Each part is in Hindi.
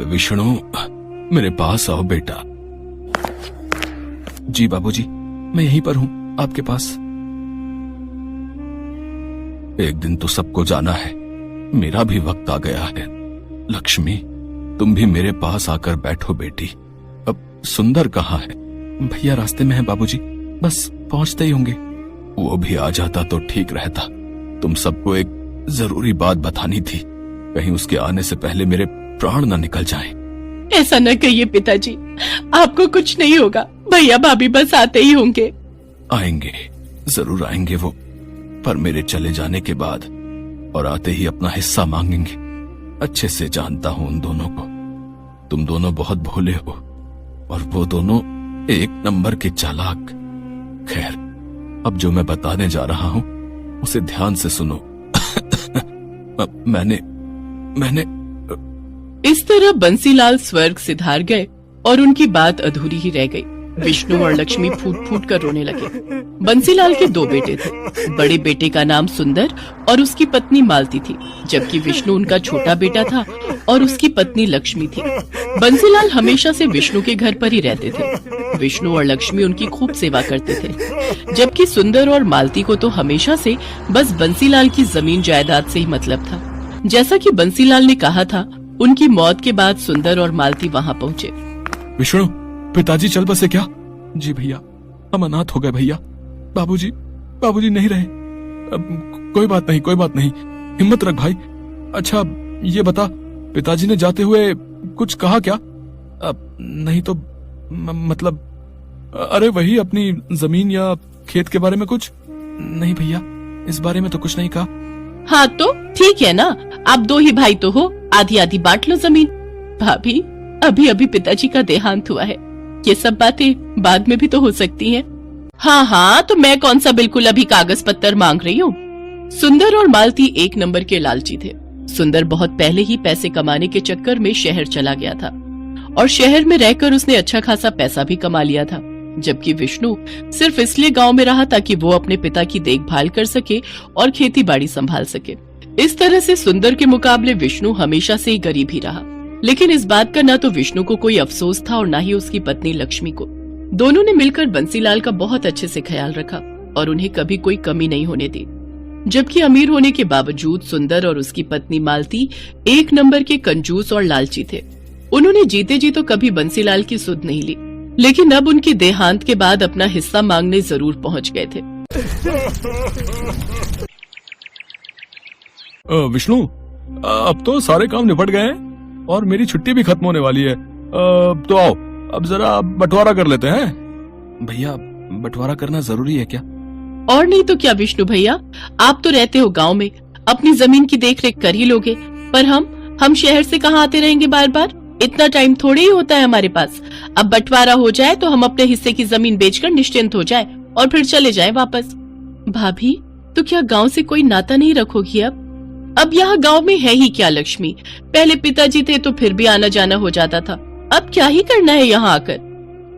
विष्णु, मेरे पास आओ बेटा। जी बाबूजी, मैं यहीं पर हूं आपके पास। एक दिन तो सबको जाना है, मेरा भी वक्त आ गया है। लक्ष्मी, तुम भी मेरे पास आकर बैठो बेटी। अब सुंदर कहाँ है? भैया रास्ते में है बाबूजी, बस पहुंचते ही होंगे। वो भी आ जाता तो ठीक रहता। तुम सबको एक जरूरी बात बतानी थी, कहीं उसके आने से पहले मेरे प्राण न निकल जाएं। ऐसा न कहिए पिताजी, आपको कुछ नहीं होगा। भैया भाभी बस आते ही होंगे। आएंगे, जरूर आएंगे वो, पर मेरे चले जाने के बाद और आते ही अपना हिस्सा मांगेंगे। अच्छे से जानता हूं उन दोनों को। तुम दोनों बहुत भोले हो और वो दोनों एक नंबर के चालाक। खैर, अब जो मैं बताने जा रहा हूं उसे ध्यान से सुनो। मैंने इस तरह बंसीलाल स्वर्ग सिधार गए और उनकी बात अधूरी ही रह गई। विष्णु और लक्ष्मी फूट फूट कर रोने लगे। बंसीलाल के दो बेटे थे। बड़े बेटे का नाम सुंदर और उसकी पत्नी मालती थी, जबकि विष्णु उनका छोटा बेटा था और उसकी पत्नी लक्ष्मी थी। बंसीलाल हमेशा से विष्णु के घर पर ही रहते थे। विष्णु और लक्ष्मी उनकी खूब सेवा करते थे, जबकि सुंदर और मालती को तो हमेशा से बस बंसीलाल की जमीन जायदाद से ही मतलब था। जैसा कि बंसीलाल ने कहा था, उनकी मौत के बाद सुंदर और मालती वहाँ पहुँचे। विष्णु, पिताजी चल बसे क्या? जी भैया, हम अनाथ हो गए भैया। बाबूजी नहीं रहे। कोई बात नहीं, हिम्मत रख भाई। अच्छा ये बता, पिताजी ने जाते हुए कुछ कहा क्या? नहीं तो मतलब, अरे वही अपनी जमीन या खेत के बारे में कुछ? नहीं भैया, इस बारे में तो कुछ नहीं कहा। हाँ तो ठीक है ना, आप दो ही भाई तो हो, आधी आधी बांट लो जमीन। भाभी, अभी पिताजी का देहांत हुआ है, ये सब बातें बाद में भी तो हो सकती हैं। हाँ, तो मैं कौन सा बिल्कुल अभी कागज पत्तर मांग रही हूँ। सुंदर और मालती एक नंबर के लालची थे। सुंदर बहुत पहले ही पैसे कमाने के चक्कर में शहर चला गया था और शहर में रहकर उसने अच्छा खासा पैसा भी कमा लिया था, जबकि विष्णु सिर्फ इसलिए गांव में रहा ताकि वो अपने पिता की देखभाल कर सके और खेती बाड़ी संभाल सके। इस तरह से सुंदर के मुकाबले विष्णु हमेशा से ही गरीब ही रहा। लेकिन इस बात का न तो विष्णु को कोई अफसोस था और न ही उसकी पत्नी लक्ष्मी को। दोनों ने मिलकर बंसीलाल का बहुत अच्छे से ख्याल रखा और उन्हें कभी कोई कमी नहीं होने दी। जबकि अमीर होने के बावजूद सुंदर और उसकी पत्नी मालती एक नंबर के कंजूस और लालची थे। उन्होंने जीते जी तो कभी बंसीलाल की सुध नहीं ली, लेकिन अब उनके देहांत के बाद अपना हिस्सा मांगने जरूर पहुंच गए थे। विष्णु, अब तो सारे काम निपट गए हैं और मेरी छुट्टी भी खत्म होने वाली है। तो आओ, अब जरा बंटवारा कर लेते हैं। भैया, बंटवारा करना जरूरी है क्या? और नहीं तो क्या विष्णु भैया, आप तो रहते हो गांव में, अपनी जमीन की देखरेख कर ही लोगे, पर हम शहर से कहाँ आते रहेंगे बार बार? इतना टाइम थोड़े ही होता है हमारे पास। अब बंटवारा हो जाए तो हम अपने हिस्से की जमीन बेचकर निश्चिंत हो जाए और फिर चले जाए वापस। भाभी, तो क्या गांव से कोई नाता नहीं रखोगी? अब यहाँ गांव में है ही क्या लक्ष्मी? पहले पिताजी थे तो फिर भी आना जाना हो जाता था, अब क्या ही करना है यहाँ आकर?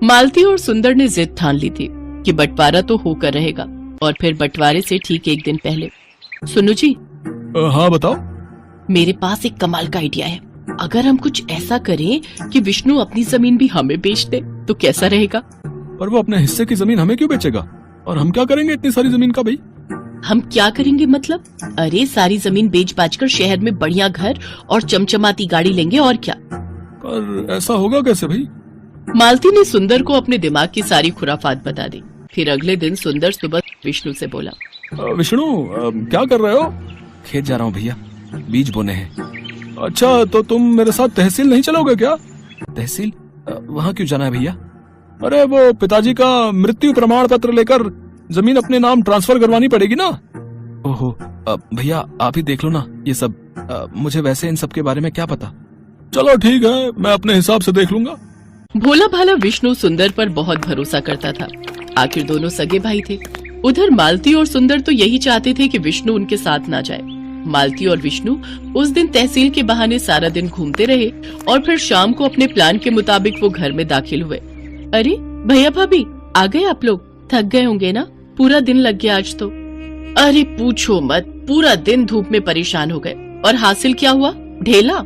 मालती और सुंदर ने जिद ठान ली थी कि बंटवारा तो होकर रहेगा। और फिर बंटवारे से ठीक एक दिन पहले, सुनो जी। हाँ बताओ। मेरे पास एक कमाल का आइडिया है। अगर हम कुछ ऐसा करें कि विष्णु अपनी जमीन भी हमें बेच दे तो कैसा रहेगा? पर वो अपने हिस्से की जमीन हमें क्यों बेचेगा? और हम क्या करेंगे इतनी सारी जमीन का भाई? हम क्या करेंगे मतलब? अरे सारी जमीन बेच बाच कर शहर में बढ़िया घर और चमचमाती गाड़ी लेंगे, और क्या। पर ऐसा होगा कैसे भाई? मालती ने सुंदर को अपने दिमाग की सारी खुराफात बता दी। फिर अगले दिन सुंदर सुबह विष्णु से बोला, विष्णु, क्या कर रहे हो? खेत जा रहा हूँ भैया, बीज बोने हैं। अच्छा, तो तुम मेरे साथ तहसील नहीं चलोगे क्या? तहसील? वहाँ क्यों जाना है भैया? अरे वो पिताजी का मृत्यु प्रमाण पत्र लेकर जमीन अपने नाम ट्रांसफर करवानी पड़ेगी ना। ओहो, भैया आप ही देख लो ना ये सब, मुझे वैसे इन सब के बारे में क्या पता। चलो ठीक है, मैं अपने हिसाब से देख लूंगा। भोला भाला विष्णु सुंदर पर बहुत भरोसा करता था। आखिर दोनों सगे भाई थे। उधर मालती और सुंदर तो यही चाहते थे कि विष्णु उनके साथ ना जाए। मालती और विष्णु उस दिन तहसील के बहाने सारा दिन घूमते रहे और फिर शाम को अपने प्लान के मुताबिक वो घर में दाखिल हुए। अरे भैया भाभी, आ गए आप लोग? थक गए होंगे ना, पूरा दिन लग गया आज तो। अरे पूछो मत, पूरा दिन धूप में परेशान हो गए। और हासिल क्या हुआ? ढेला।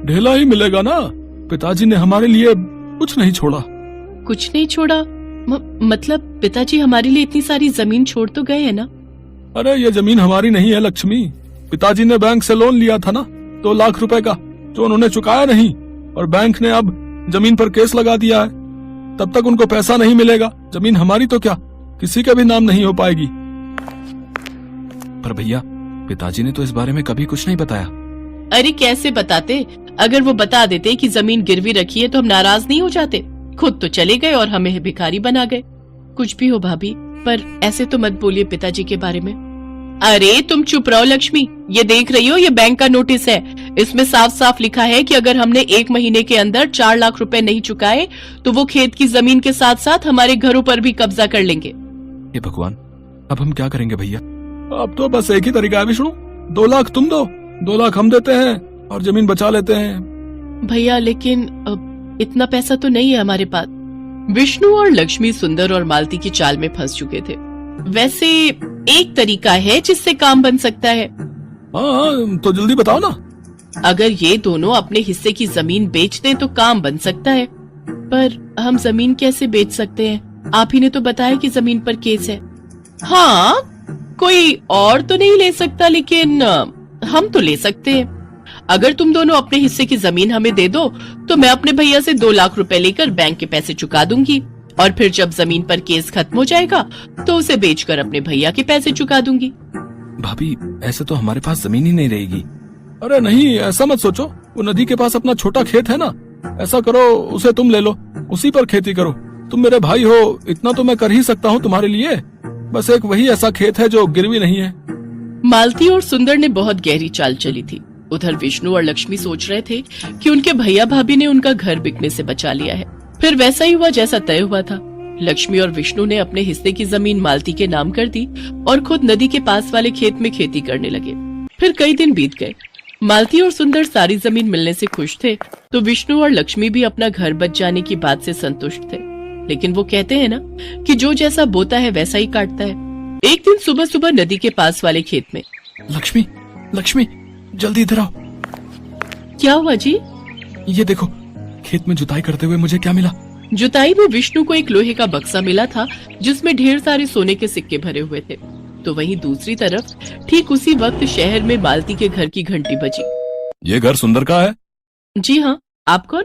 ढेला ही मिलेगा ना। पिताजी ने हमारे लिए कुछ नहीं छोड़ा। कुछ नहीं छोड़ा? मतलब पिताजी हमारे लिए इतनी सारी जमीन छोड़ तो गए हैं ना? अरे ये जमीन हमारी नहीं है लक्ष्मी। पिताजी ने बैंक से लोन लिया था ना 2 लाख रुपए का, जो उन्होंने चुकाया नहीं, और बैंक ने अब जमीन पर केस लगा दिया है। तब तक उनको पैसा नहीं मिलेगा। जमीन हमारी तो क्या, किसी के भी नाम नहीं हो पाएगी। पर भैया, पिताजी ने तो इस बारे में कभी कुछ नहीं बताया। अरे कैसे बताते? अगर वो बता देते कि जमीन गिरवी रखी है तो हम नाराज नहीं हो जाते? खुद तो चले गए और हमें भिखारी बना गए। कुछ भी हो भाभी, पर ऐसे तो मत बोलिए पिताजी के बारे में। अरे तुम चुप रहो लक्ष्मी। ये देख रही हो, ये बैंक का नोटिस है। इसमें साफ साफ लिखा है कि अगर हमने 1 महीने के अंदर 4 लाख रुपए नहीं चुकाए तो वो खेत की जमीन के साथ साथ हमारे घरों पर भी कब्जा कर लेंगे। हे भगवान, अब हम क्या करेंगे भैया? अब तो बस एक ही तरीका है विष्णु, 2 लाख तुम दो, 2 लाख हम देते हैं और जमीन बचा लेते हैं। भैया लेकिन इतना पैसा तो नहीं है हमारे पास। विष्णु और लक्ष्मी सुंदर और मालती की चाल में फंस चुके थे। वैसे एक तरीका है जिससे काम बन सकता है। हाँ, तो जल्दी बताओ ना। अगर ये दोनों अपने हिस्से की जमीन बेच दें तो काम बन सकता है। पर हम जमीन कैसे बेच सकते हैं? आप ही ने तो बताया कि जमीन पर केस है। हाँ, कोई और तो नहीं ले सकता, लेकिन हम तो ले सकते हैं। अगर तुम दोनों अपने हिस्से की जमीन हमें दे दो तो मैं अपने भैया से 2 लाख रुपए लेकर बैंक के पैसे चुका दूंगी, और फिर जब जमीन पर केस खत्म हो जाएगा तो उसे बेचकर अपने भैया के पैसे चुका दूंगी। भाभी, ऐसे तो हमारे पास जमीन ही नहीं रहेगी। अरे नहीं, ऐसा मत सोचो। वो नदी के पास अपना छोटा खेत है ना, ऐसा करो उसे तुम ले लो, उसी पर खेती करो। तुम मेरे भाई हो, इतना तो मैं कर ही सकता हूँ तुम्हारे लिए। बस एक वही ऐसा खेत है जो गिरवी नहीं है। मालती और सुंदर ने बहुत गहरी चाल चली थी। उधर विष्णु और लक्ष्मी सोच रहे थे कि उनके भैया भाभी ने उनका घर बिकने से बचा लिया है। फिर वैसा ही हुआ जैसा तय हुआ था। लक्ष्मी और विष्णु ने अपने हिस्से की जमीन मालती के नाम कर दी और खुद नदी के पास वाले खेत में खेती करने लगे। फिर कई दिन बीत गए। मालती और सुंदर सारी जमीन मिलने से खुश थे, तो विष्णु और लक्ष्मी भी अपना घर बच जाने की बात से संतुष्ट थे। लेकिन वो कहते हैं ना कि जो जैसा बोता है वैसा ही काटता है। एक दिन सुबह सुबह नदी के पास वाले खेत में, लक्ष्मी, लक्ष्मी, जल्दी इधर आओ। क्या हुआ जी? ये देखो, खेत में जुताई करते हुए मुझे क्या मिला? जुताई में विष्णु को एक लोहे का बक्सा मिला था जिसमें ढेर सारे सोने के सिक्के भरे हुए थे। तो वहीं दूसरी तरफ ठीक उसी वक्त शहर में मालती के घर की घंटी बजी। ये घर सुंदर का है? जी हाँ, आप कौन?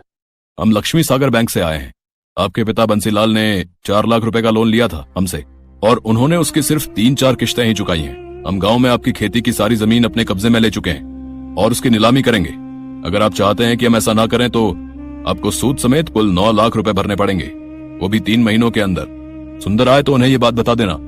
हम लक्ष्मी सागर बैंक से आए हैं। आपके पिता बंसीलाल ने 4 लाख रुपए का लोन लिया था हमसे, और उन्होंने उसकी सिर्फ 3-4 किश्तें ही चुकाई हैं। हम गांव में आपकी खेती की सारी जमीन अपने कब्जे में ले चुके हैं और उसकी नीलामी करेंगे। अगर आप चाहते हैं कि हम ऐसा ना करें तो आपको सूद समेत कुल 9 लाख रुपए भरने पड़ेंगे, वो भी 3 महीनों के अंदर। सुंदर आए तो उन्हें ये बात बता देना।